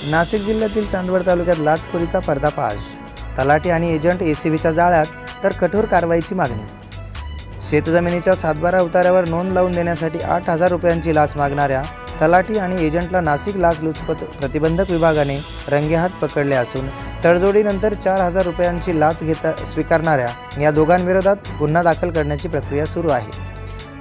नाशिक जिल्ह्यातील चांदवड तालुक्यात लाचखोरीचा पर्दाफाश। तलाठी आणि एजंट एसीबीच्या जाळ्यात, तर कठोर कारवाईची मागणी। शेतजमिनीच्या सातबारा उतार्यावर नोंद लावून देण्यासाठी 8,000 रुपयांची लाच मागणाऱ्या तलाठी आणि एजंटला नाशिक लाचलुचपत प्रतिबंधक विभागाने रंगेहात पकडले असून तडजोडीनंतर 4,000 रुपयांची लाच स्वीकारणाऱ्या या दोघांविरोधात गुन्हा दाखल करण्याची प्रक्रिया सुरू आहे।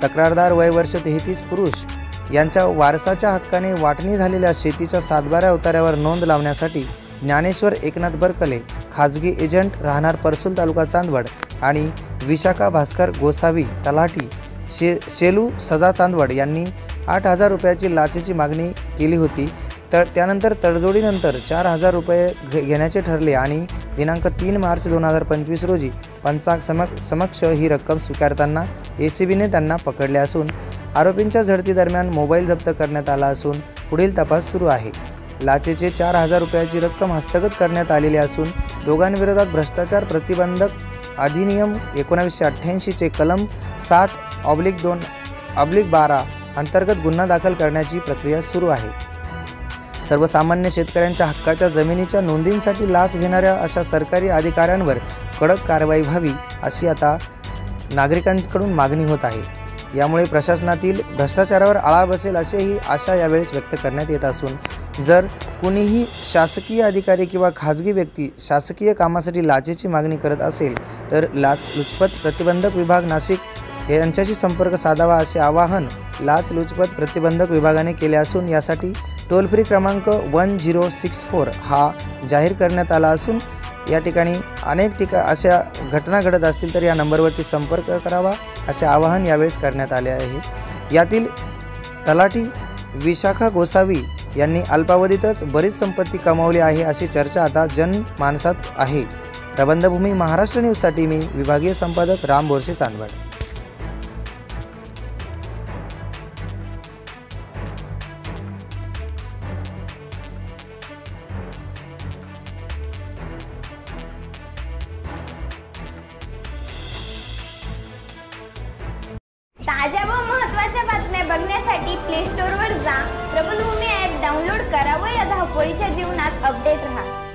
तक्रारदार वय वर्ष 33 पुरुष यांच्या वारसाच्या हक्काने वाटणी झालेल्या शेतीच्या सातबारा उतार्यावर नोंद लावण्यासाठी ज्ञानेश्वर एकनाथ बरकले, खाजगी एजंट, राहणार परसूल, तालुका चांदवड आणि विशाखा भास्कर गोसावी, तलाठी शेलू सजा, चांदवड यांनी 8,000 रुपयाची लाचेची मागणी केली होती। तर त्यानंतर तडजोडीनंतर 4,000 रुपये घेण्याचे ठरले आणि दिनांक 3 मार्च 2025 रोजी पंचांग ही रक्कम स्वीकारताना एसीबीने त्यांना पकडले असून आरोपींच्या झडतीदरम्यान मोबाईल जप्त करण्यात आला असून पुढील तपास सुरू आहे। लाचेचे 4,000 रुपयाची रक्कम हस्तगत करण्यात आलेली असून दोघांविरोधात भ्रष्टाचार प्रतिबंधक अधिनियम 1988 चे कलम 7/2/12 अंतर्गत गुन्हा दाखल करण्याची प्रक्रिया सुरू आहे। सर्वसामान्य शेतकऱ्यांच्या हक्काच्या जमिनीच्या नोंदींसाठी लाच घेणाऱ्या अशा सरकारी अधिकाऱ्यांवर कडक कारवाई व्हावी अशी आता नागरिकांकडून मागणी होत आहे। यामुळे प्रशासनातील भ्रष्टाचारावर आळा बसेल अशीही आशा यावेळेस व्यक्त करण्यात येत असून जर कुणीही शासकीय अधिकारी किंवा खाजगी व्यक्ती शासकीय कामासाठी लाचेची मागणी करत असेल तर लाचलुचपत प्रतिबंधक विभाग नाशिक यांच्याशी संपर्क साधावा असे आवाहन लाचलुचपत प्रतिबंधक विभागाने केले असून यासाठी टोल फ्री क्रमांक 1064 हा जाहीर करण्यात आला असून या ठिकाणी अनेक अशा घटना घडत असतील तर या नंबरवरती संपर्क करावा असे आवाहन यावेळेस करण्यात आले आहे। यातील तलाठी विशाखा गोसावी यांनी अल्पावधीतच बरीच संपत्ती कमावली आहे अशी चर्चा आता जनमानसात आहे। प्रबंधभूमी महाराष्ट्र न्यूजसाठी मी विभागीय संपादक राम बोरसे, चांदवड। ताज्या व महत्त्वाच्या बातम्या बघण्यासाठी प्ले स्टोअरवर जा, प्रबंधभूमी ॲप डाउनलोड करा व या धावपळीच्या जीवनात अपडेट रहा।